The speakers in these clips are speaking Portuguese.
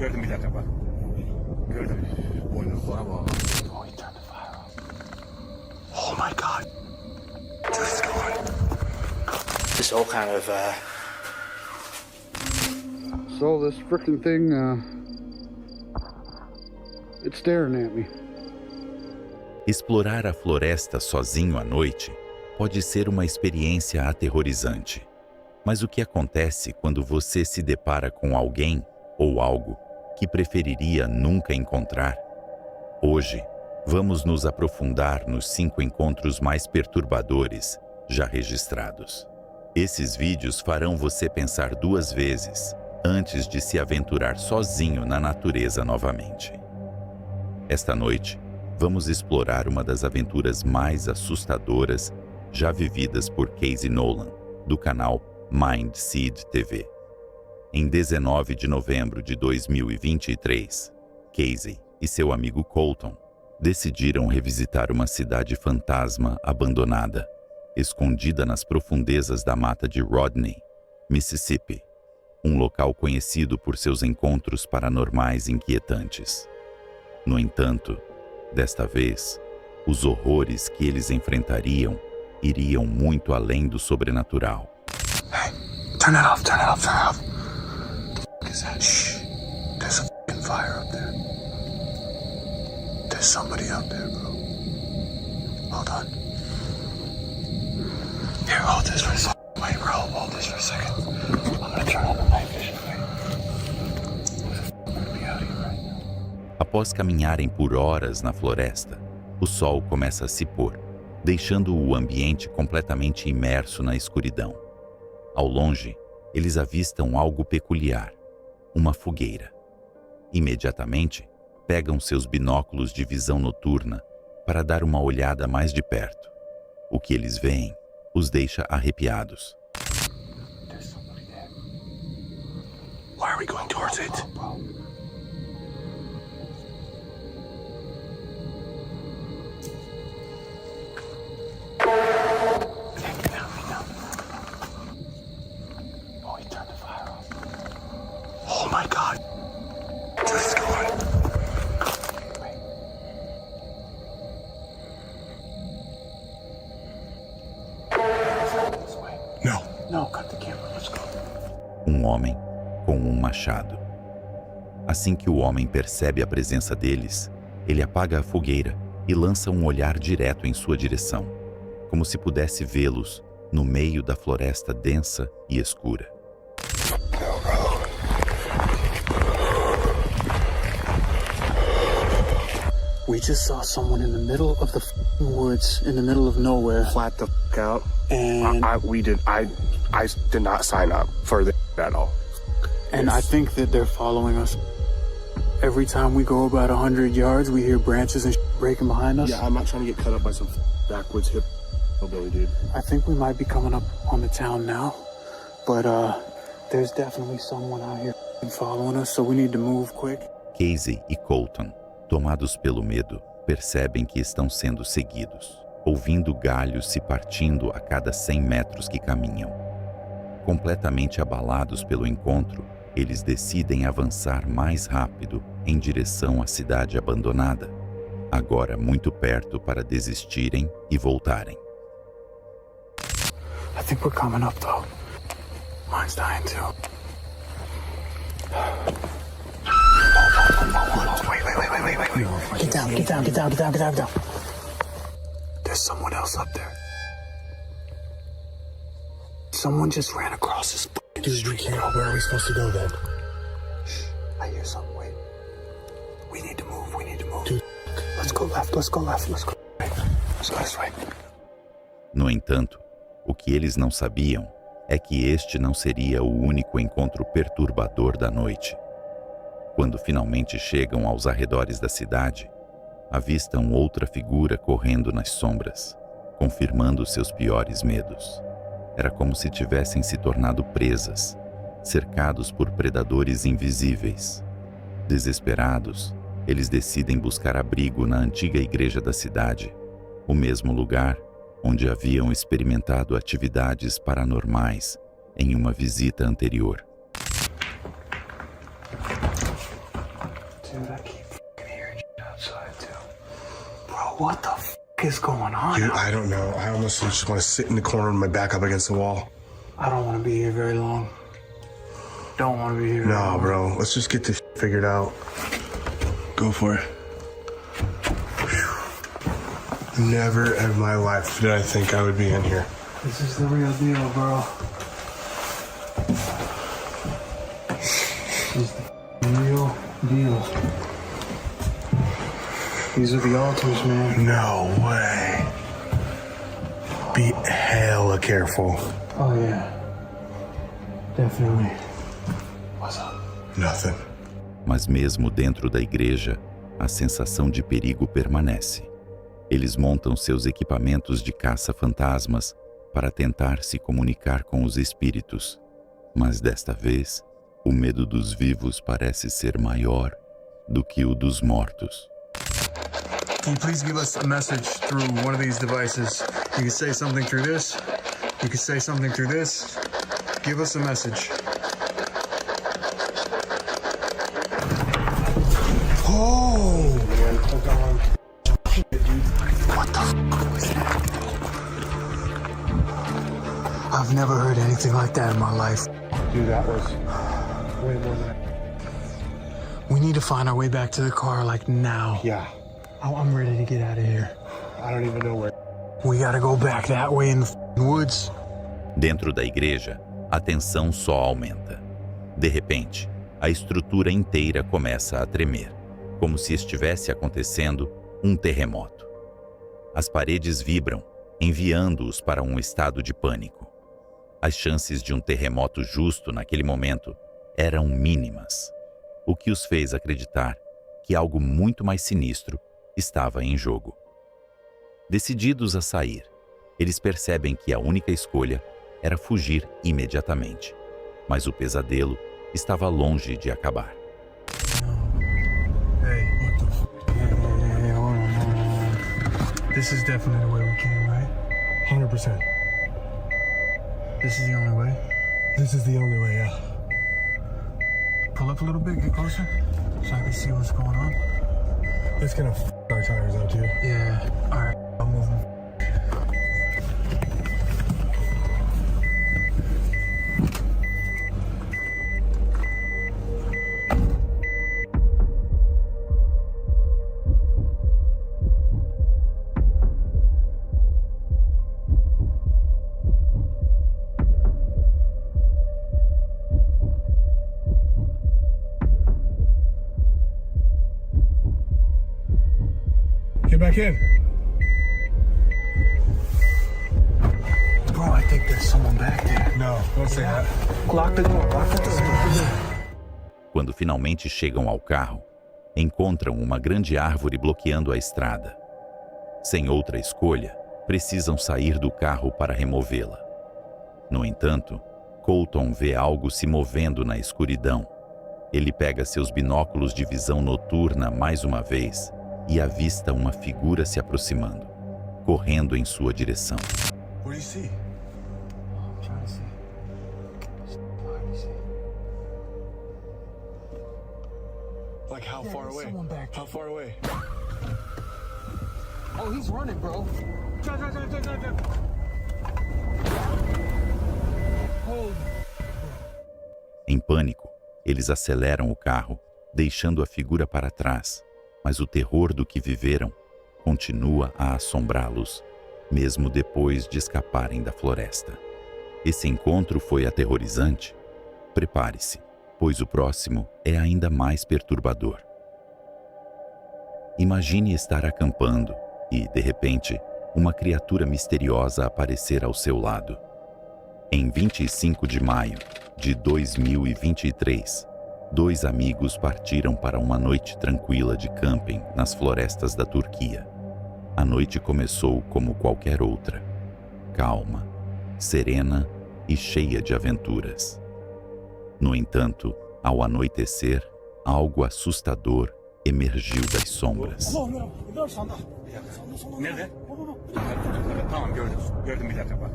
Gördüm bir dakika bak. Gördüm. Boynuzlara bak. Oh my God. Just going. It's all kind of So this frickin' thing, it's staring at me. Explorar a floresta sozinho à noite pode ser uma experiência aterrorizante. Mas o que acontece quando você se depara com alguém ou algo que preferiria nunca encontrar? Hoje, vamos nos aprofundar nos 5 encontros mais perturbadores já registrados. Esses vídeos farão você pensar 2 vezes antes de se aventurar sozinho na natureza novamente. Esta noite, vamos explorar uma das aventuras mais assustadoras já vividas por Casey Nolan, do canal Mindseed TV. Em 19 de novembro de 2023, Casey e seu amigo Colton decidiram revisitar uma cidade fantasma abandonada, escondida nas profundezas da mata de Rodney, Mississippi, um local conhecido por seus encontros paranormais inquietantes. No entanto, desta vez, os horrores que eles enfrentariam iriam muito além do sobrenatural. Hey, turn it off, turn it off, turn it off. What the f*** is that? Shh. There's a f***ing fire up there. There's somebody up there, bro. Hold on. Here, hold this for a second. Wait, bro, hold this for a second. I'm gonna turn on the night vision, wait. There's a f*** gonna be out here right now. Após caminharem por horas na floresta, o sol começa a se pôr, deixando o ambiente completamente imerso na escuridão. Ao longe, eles avistam algo peculiar, uma fogueira. Imediatamente, pegam seus binóculos de visão noturna para dar uma olhada mais de perto. O que eles veem os deixa arrepiados. There's somebody there. Why are we going towards it? Bro. Get down. Oh, he turned the fire off. Oh my God. Just going. Wait. This way. No, cut the camera. Let's go. Um homem com um machado. Assim que o homem percebe a presença deles, ele apaga a fogueira e lança um olhar direto em sua direção, como se pudesse vê-los no meio da floresta densa e escura. We just saw someone in the middle of the f***ing woods, in the middle of nowhere. Flat the f*** out. And I did not sign up for the at all. and I think that they're following us. Every time we go about 100 yards, we hear branches and breaking behind us. Yeah, I'm not trying to get cut up by some backwoods hillbilly dude. I think we might be coming up on the town now, but there's definitely someone out here following us, so we need to move quick. Casey e Colton, tomados pelo medo, percebem que estão sendo seguidos, ouvindo galhos se partindo a cada 100 metros que caminham. Completamente abalados pelo encontro, eles decidem avançar mais rápido em direção à cidade abandonada, agora muito perto para desistirem e voltarem. I think we're coming up, though. Mine's dying, too. Wait. Get down. There's someone else up there. Someone just ran across this street. Where are we supposed to go then? Shh, I hear something. Wait. We need to move. Dude. Let's go left. Let's go this way. No entanto, o que eles não sabiam é que este não seria o único encontro perturbador da noite. Quando finalmente chegam aos arredores da cidade, avistam outra figura correndo nas sombras, confirmando seus piores medos. Era como se tivessem se tornado presas, cercados por predadores invisíveis. Desesperados, eles decidem buscar abrigo na antiga igreja da cidade, o mesmo lugar onde haviam experimentado atividades paranormais em uma visita anterior. Dude, I keep fucking hearing shit outside too. Bro, what the fuck is going on? Dude, I don't know. I honestly just want to sit in the corner with my back up against the wall. I don't want to be here very long. Don't want to be here. No, bro. Let's just get this figured out. Go for it. Whew. Never in my life did I think I would be in here. This is the real deal, bro. This is the real deal. These are the altars, man. No way. Be hella careful. Oh, yeah. Definitely. What's up? Nothing. Mas mesmo dentro da igreja, a sensação de perigo permanece. Eles montam seus equipamentos de caça-fantasmas para tentar se comunicar com os espíritos. Mas desta vez, o medo dos vivos parece ser maior do que o dos mortos. Can you please give us a message through one of these devices? You can say something through this. You can say something through this. Give us a message. Oh! Man, hold on. What the fuck was that? I've never heard anything like that in my life. Dude, that was way more than We need to find our way back to the car, like now. Yeah. I'm ready to get out of here. I don't even know where. We gotta go back that way in the woods. Dentro da igreja, a tensão só aumenta. De repente, a estrutura inteira começa a tremer, como se estivesse acontecendo um terremoto. As paredes vibram, enviando-os para um estado de pânico. As chances de um terremoto justo naquele momento eram mínimas, o que os fez acreditar que algo muito mais sinistro estava em jogo. Decididos a sair, eles percebem que a única escolha era fugir imediatamente, mas o pesadelo estava longe de acabar. Hey, what the f***? Hey, hold on. This is definitely the way we came, right? 100%. This is the only way? This is the only way, yeah. Pull up a little bit, get closer, so I can see what's going on. It's gonna f our tires out, dude. Yeah, alright, I'll move them. Get back in. Bro, I think there's someone back there. No, don't say that. Lock the door, lock the door. Quando finalmente chegam ao carro, encontram uma grande árvore bloqueando a estrada. Sem outra escolha, precisam sair do carro para removê-la. No entanto, Colton vê algo se movendo na escuridão. Ele pega seus binóculos de visão noturna mais uma vez e avista uma figura se aproximando, correndo em sua direção. What do you see? I'm trying to see. Let me see. Like how far there's away? someone back How far away? Oh, he's running, bro. Em pânico, eles aceleram o carro, deixando a figura para trás, mas o terror do que viveram continua a assombrá-los, mesmo depois de escaparem da floresta. Esse encontro foi aterrorizante? Prepare-se, pois o próximo é ainda mais perturbador. Imagine estar acampando e, de repente, uma criatura misteriosa aparecer ao seu lado. Em 25 de maio de 2023, 2 amigos partiram para uma noite tranquila de camping nas florestas da Turquia. A noite começou como qualquer outra, calma, serena e cheia de aventuras. No entanto, ao anoitecer, algo assustador emergiu das sombras. Nerede? Tamam gördüm. Gördüm bir dakika bak.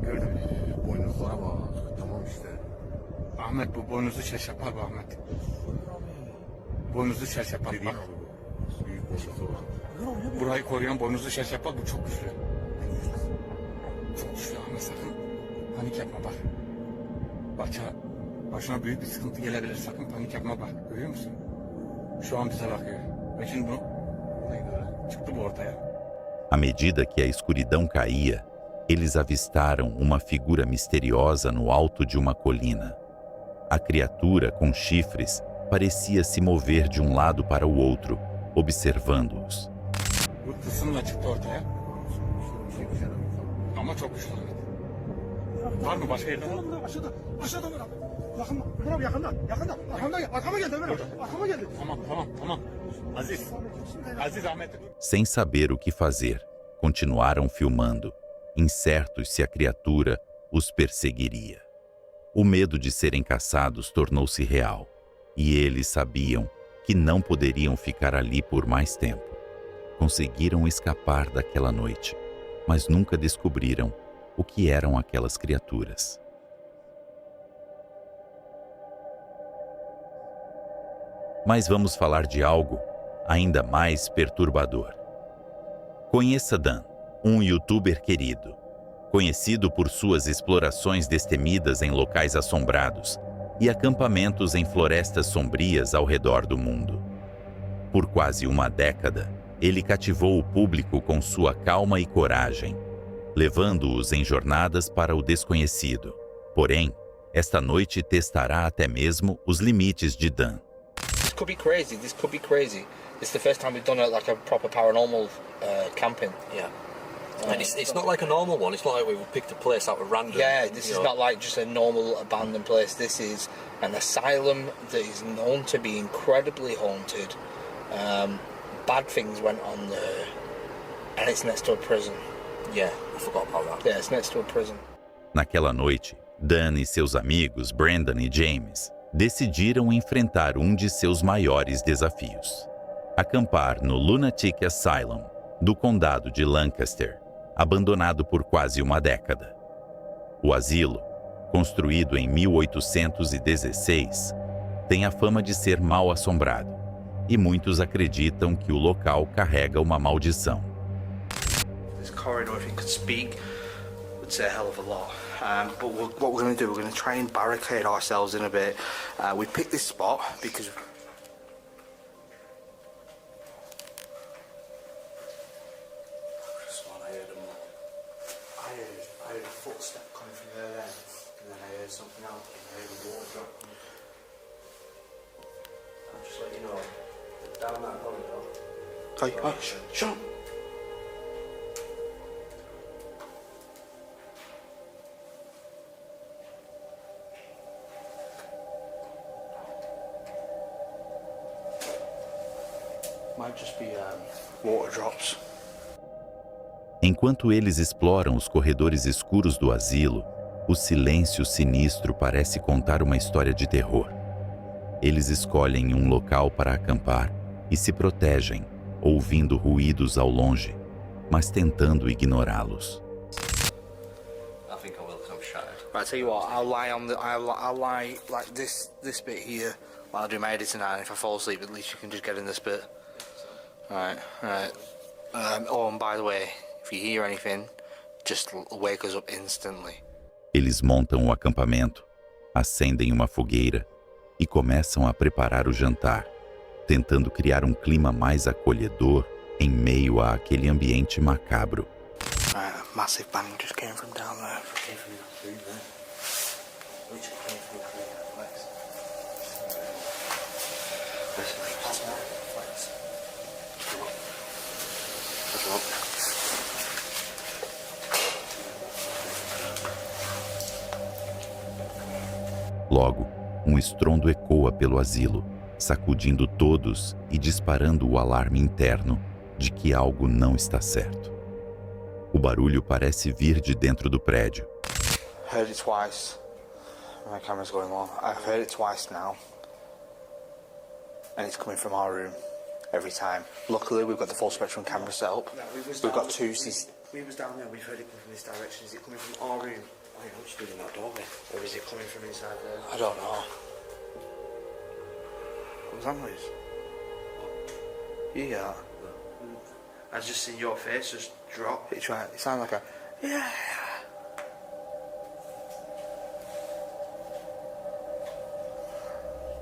Gördüm. Boynuzlara bak. Tamam işte. Ahmet bu boynuzu şey yapar bu Ahmet. Boynuzlu şerş yapak bak. Burayı koruyan boynuzlu şerş yapak, bu çok güçlü. Çok güçlü ama sakın panik yapma bak. Başına büyük bir sıkıntı gelebilir, sakın panik yapma bak. Görüyor musun? Şu an bize bakıyor. Ve şimdi bunu çıktı bu ortaya. À medida que a escuridão caía, eles avistaram uma figura misteriosa no alto de uma colina. A criatura, com chifres, parecia se mover de lado para o outro, observando-os. Bu tılsımla çıktı ortaya. Ama çok güçlü. Var mı başka yerden? Aşağıda var abi. Yakında. Arkama geldi Ömer abi. Arkama geldi. Tamam. Aziz Ahmet. Sem saber o que fazer, continuaram filmando, incertos se a criatura os perseguiria. O medo de serem caçados tornou-se real, e eles sabiam que não poderiam ficar ali por mais tempo. Conseguiram escapar daquela noite, mas nunca descobriram o que eram aquelas criaturas. Mas vamos falar de algo ainda mais perturbador. Conheça Dan, um youtuber querido, conhecido por suas explorações destemidas em locais assombrados e acampamentos em florestas sombrias ao redor do mundo. Por quase uma década, ele cativou o público com sua calma e coragem, levando-os em jornadas para o desconhecido. Porém, esta noite testará até mesmo os limites de Dan. This could be crazy. It's the first time we've done like a proper paranormal camping. Yeah. And it's not like a normal one. It's not like we picked a place out of random. Yeah, this is not like just a normal abandoned place. This is an asylum that is known to be incredibly haunted. Bad things went on there, and it's next to a prison. Yeah, I forgot about that. Yeah, it's next to a prison. Naquela noite, Dan e seus amigos Brandon e James decidiram enfrentar um de seus maiores desafios: acampar no Lunatic Asylum do condado de Lancaster, abandonado por quase uma década. O asilo, construído em 1816, tem a fama de ser mal assombrado, e muitos acreditam que o local carrega uma maldição. This corridor, if it could speak, would say a hell of a lot. But what we're going to do, we're going to try and barricade ourselves in a bit. We picked this spot because... I heard a footstep coming from there then, and then I heard something else, and I heard a water drop. I'll just let you know, down that corridor. Shut up. Might just be water drops. Enquanto eles exploram os corredores escuros do asilo, o silêncio sinistro parece contar uma história de terror. Eles escolhem um local para acampar e se protegem, ouvindo ruídos ao longe, mas tentando ignorá-los. I think I will come shattered. Right, tell you what, I'll lie like this bit here while I do my editing, and if I fall asleep, at least you can just get in this bit. Right. Oh, and by the way, if you hear anything, just wake us up instantly. Eles montam o acampamento, acendem uma fogueira e começam a preparar o jantar, tentando criar um clima mais acolhedor em meio a aquele ambiente macabro. Right, a massive bang just came from down there. Came from that room there. Literally came from that room. Listen, pass me that. Flex. Come on. Logo, um estrondo ecoa pelo asilo, sacudindo todos e disparando o alarme interno de que algo não está certo. O barulho parece vir de dentro do prédio. Heard it twice. My camera's going on. I've heard it twice now. And it's coming from our room every time. Luckily, we've got the full spectrum camera set up. We've got two CCTV. We was down there, we've heard it coming from this direction. Is it coming from our room? I don't know, it's doing that doorway. Or is it coming from inside there? I don't know. What was that noise? You get that? I just seen your face just drop. It's right. It sounds like a yeah.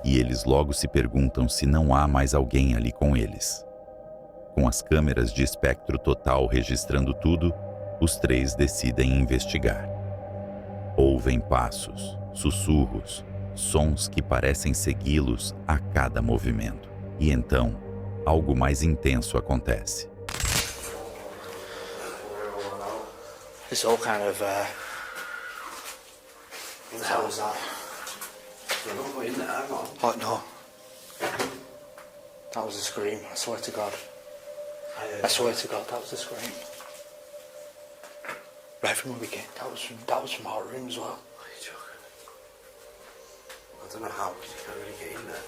E eles logo se perguntam se não há mais alguém ali com eles. Com as câmeras de espectro total registrando tudo, os três decidem investigar. Ouvem passos, sussurros, sons que parecem segui-los a cada movimento. E então, algo mais intenso acontece. It's all kind of What the hell was that? You're not going in there, hang on. oh no. That was a scream, I swear to God. I swear to God, that was a scream. Right from where we came, that was from our room as well. What are you joking? I don't know how, because you can't really get in there.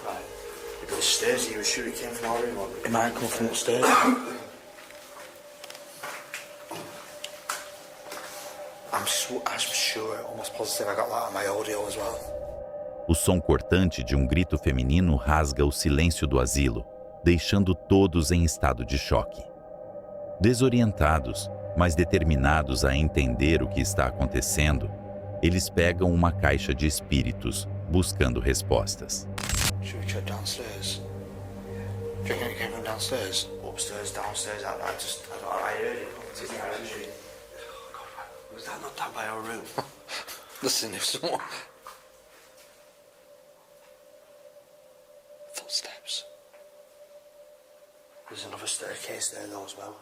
Right. It goes stairs, you were sure it came from our room, wasn't it? It might come from upstairs. I'm sure, almost positive I got that on my audio as well. O som cortante de um grito feminino rasga o silêncio do asilo, deixando todos em estado de choque. Desorientados, mas determinados a entender o que está acontecendo, eles pegam uma caixa de espíritos, buscando respostas. Should we check downstairs? Do you think it came from downstairs? Upstairs, downstairs, I heard it. Was that not down by our room? Listen, if someone... Footsteps. There's another staircase there though as well.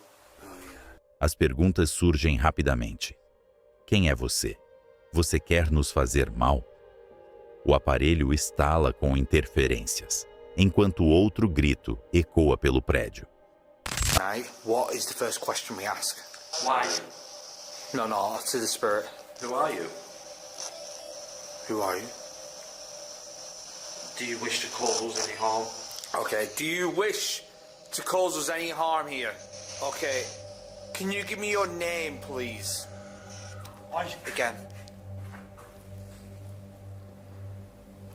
Oh yeah. As perguntas surgem rapidamente. Quem é você? Você quer nos fazer mal? O aparelho estala com interferências, enquanto outro grito ecoa pelo prédio. Right, what is the first question we ask? Why? No, to the spirit. Who are you? Who are you? Do you wish to cause us any harm? Okay, do you wish to cause us any harm here? Okay, can you give me your name, please? Again.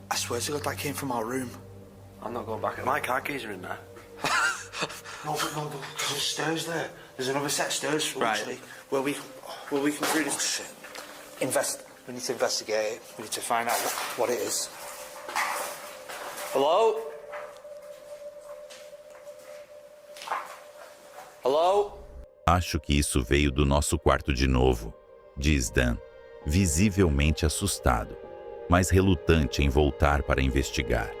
I swear to God, that came from our room. I'm not going back. My car keys are in there. No, there's stairs there. There's another set of stairs, Right. actually, where we can through this. Shit. We need to investigate it. We need to find out what it is. Hello? Hello? Acho que isso veio do nosso quarto de novo, diz Dan, visivelmente assustado, mas relutante em voltar para investigar.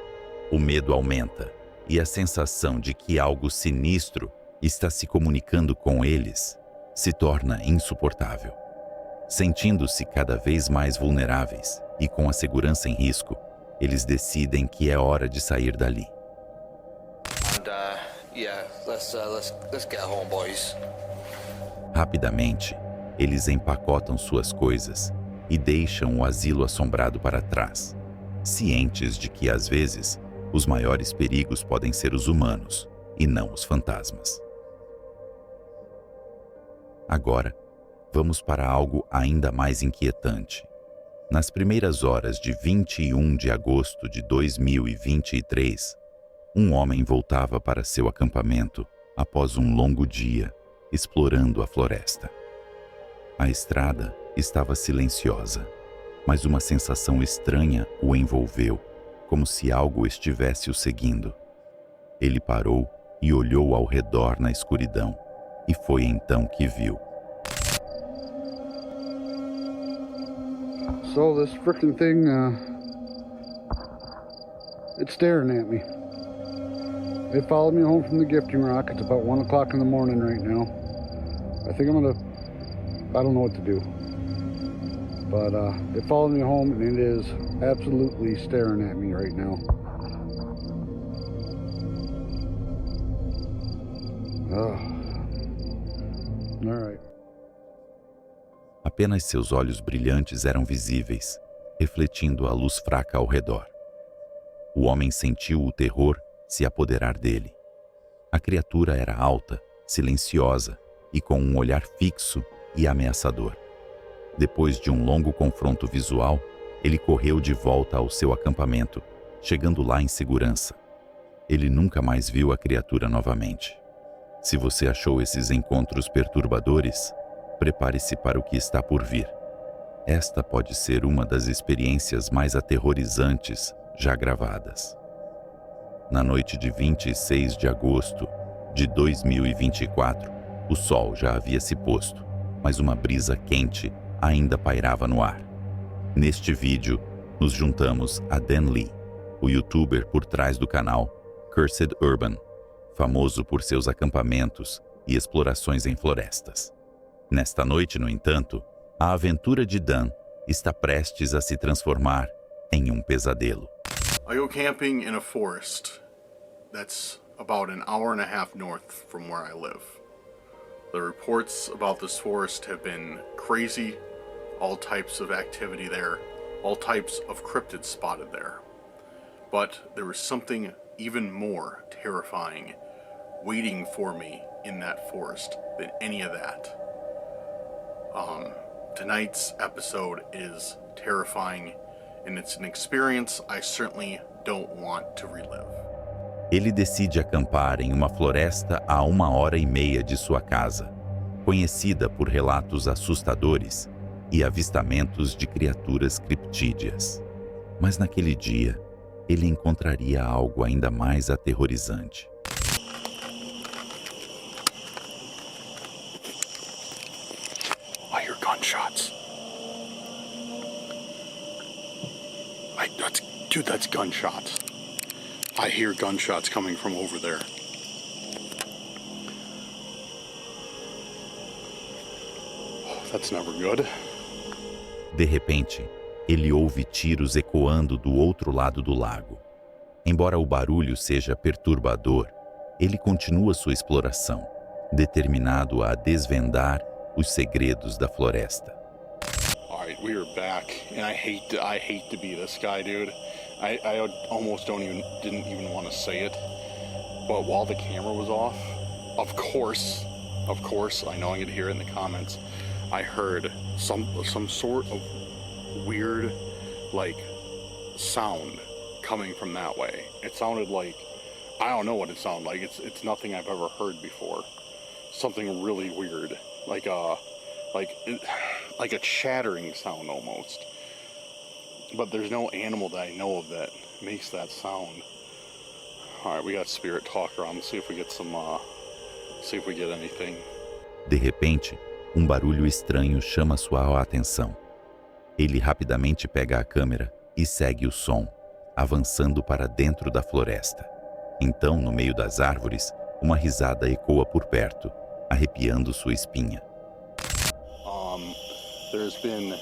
O medo aumenta e a sensação de que algo sinistro está se comunicando com eles se torna insuportável. Sentindo-se cada vez mais vulneráveis e com a segurança em risco, eles decidem que é hora de sair dali. And yeah, let's get home, boys. Rapidamente, eles empacotam suas coisas e deixam o asilo assombrado para trás, cientes de que, às vezes, os maiores perigos podem ser os humanos e não os fantasmas. Agora, vamos para algo ainda mais inquietante. Nas primeiras horas de 21 de agosto de 2023, um homem voltava para seu acampamento após um longo dia explorando a floresta. A estrada estava silenciosa, mas uma sensação estranha o envolveu, como se algo estivesse o seguindo. Ele parou e olhou ao redor na escuridão, e foi então que viu. So this frickin' thing, it's staring at me. It followed me home from the gifting rock. It's about 1 o'clock in the morning right now. I think I don't know what to do. But it followed me home and it is absolutely staring at me right now. All right. Apenas seus olhos brilhantes eram visíveis, refletindo a luz fraca ao redor. O homem sentiu o terror se apoderar dele. A criatura era alta, silenciosa e com um olhar fixo e ameaçador. Depois de um longo confronto visual, ele correu de volta ao seu acampamento, chegando lá em segurança. ele nunca mais viu a criatura novamente. Se você achou esses encontros perturbadores, prepare-se para o que está por vir. Esta pode ser uma das experiências mais aterrorizantes já gravadas. Na noite de 26 de agosto de 2024, o sol já havia se posto, mas uma brisa quente ainda pairava no ar. Neste vídeo, nos juntamos a Dan Lee, o youtuber por trás do canal Cursed Urban, famoso por seus acampamentos e explorações em florestas. Nesta noite, no entanto, a aventura de Dan está prestes a se transformar em um pesadelo. I go camping in a forest that's about an hour and a half north from where I live. The reports about this forest have been crazy, all types of activity there, all types of cryptids spotted there. But there was something even more terrifying waiting for me in that forest than any of that. Tonight's episode is terrifying, and it's an experience I certainly don't want to relive. Ele decide acampar em uma floresta a 1h30 de sua casa, conhecida por relatos assustadores e avistamentos de criaturas criptídeas. Mas naquele dia, ele encontraria algo ainda mais aterrorizante. I hear gunshots. That's gunshots. I hear gunshots coming from over there. Oh, that's never good. De repente, ele ouve tiros ecoando do outro lado do lago. Embora o barulho seja perturbador, ele continua sua exploração, determinado a desvendar os segredos da floresta. All right, we are back, and I hate to be this guy, dude. I almost didn't even want to say it, but while the camera was off, of course, I know I'm gonna hear it in the comments. I heard some sort of weird, like, sound coming from that way. It sounded like, I don't know what it sounded like. It's nothing I've ever heard before. Something really weird, like a chattering sound almost. But there's no animal that I know of that makes that sound. All right, we got Spirit Talker on. Let's see if we get anything. De repente, barulho estranho chama sua atenção. Ele rapidamente pega a câmera e segue o som, avançando para dentro da floresta. Então, no meio das árvores, uma risada ecoa por perto, arrepiando sua espinha. There's been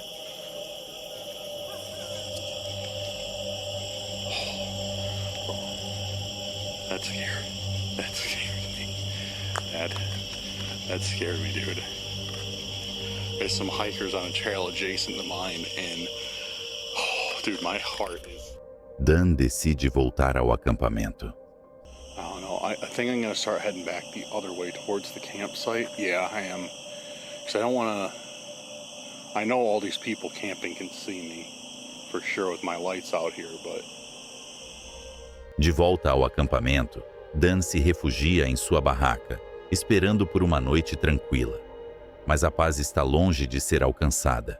That scared me, dude. There's some hikers on a trail adjacent to mine, and dude, my heart is... Dan decide voltar ao acampamento. I don't know. I think I'm gonna start heading back the other way towards the campsite. Yeah, I am. Because I don't want to... I know all these people camping can see me, for sure, with my lights out here, but... De volta ao acampamento, Dan se refugia em sua barraca, esperando por uma noite tranquila. Mas a paz está longe de ser alcançada.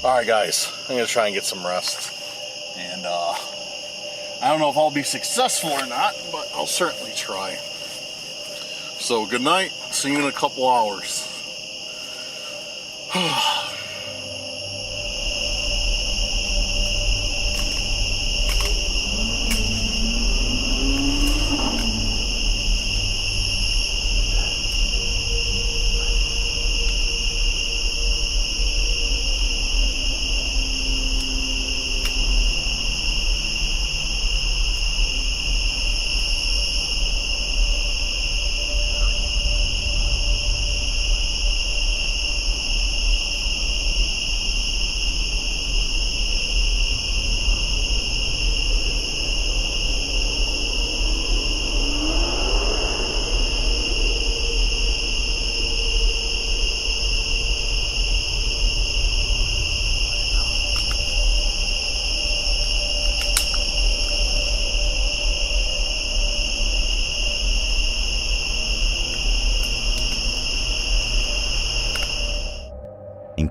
Alright guys, I'm gonna try and get some rest. And I don't know if I'll be successful or not, but I'll certainly try. So good night, see you in a couple hours.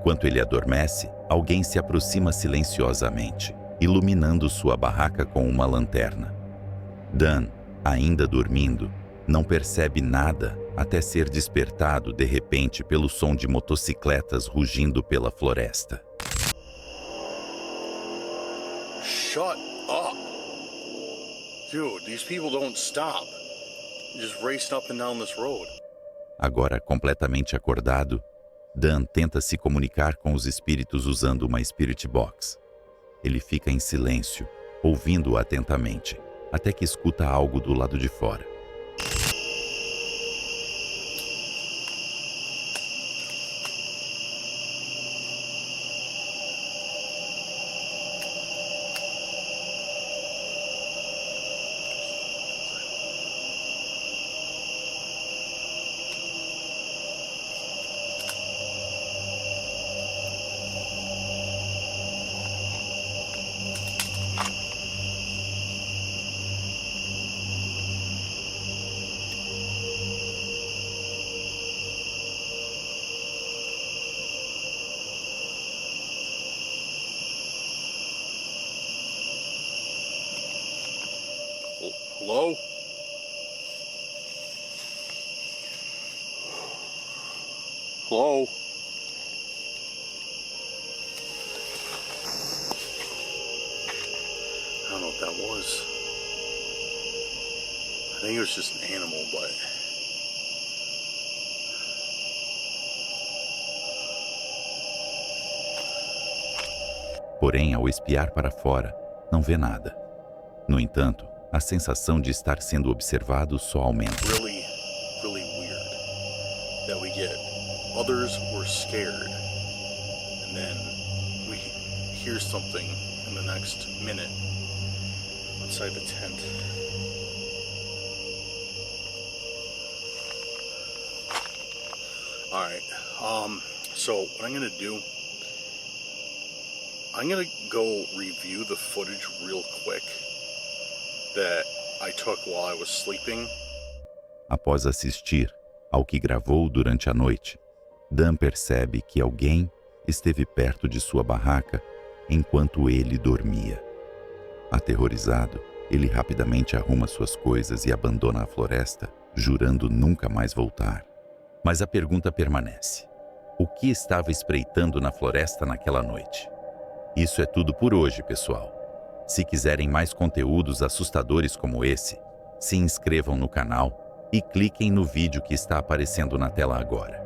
Enquanto ele adormece, alguém se aproxima silenciosamente, iluminando sua barraca com uma lanterna. Dan, ainda dormindo, não percebe nada até ser despertado de repente pelo som de motocicletas rugindo pela floresta. Shut up! Dude, these people don't stop. Just racing up and down this road. Agora completamente acordado, Dan tenta se comunicar com os espíritos usando uma Spirit Box. Ele fica em silêncio, ouvindo atentamente, até que escuta algo do lado de fora. Hello? Hello? I don't know what that was. I think it was just an animal, but... Porém, ao espiar para fora, não vê nada. No entanto, a sensação de estar sendo observado só aumenta. Really weird that we get others were scared and then we hear something in the next minute outside the tent. Alright, so what I'm gonna do, I'm gonna go review the footage real quick that I took while I was sleeping. Após assistir ao que gravou durante a noite, Dan percebe que alguém esteve perto de sua barraca enquanto ele dormia. Aterrorizado, ele rapidamente arruma suas coisas e abandona a floresta, jurando nunca mais voltar. Mas a pergunta permanece: o que estava espreitando na floresta naquela noite? Isso é tudo por hoje, pessoal. Se quiserem mais conteúdos assustadores como esse, se inscrevam no canal e cliquem no vídeo que está aparecendo na tela agora.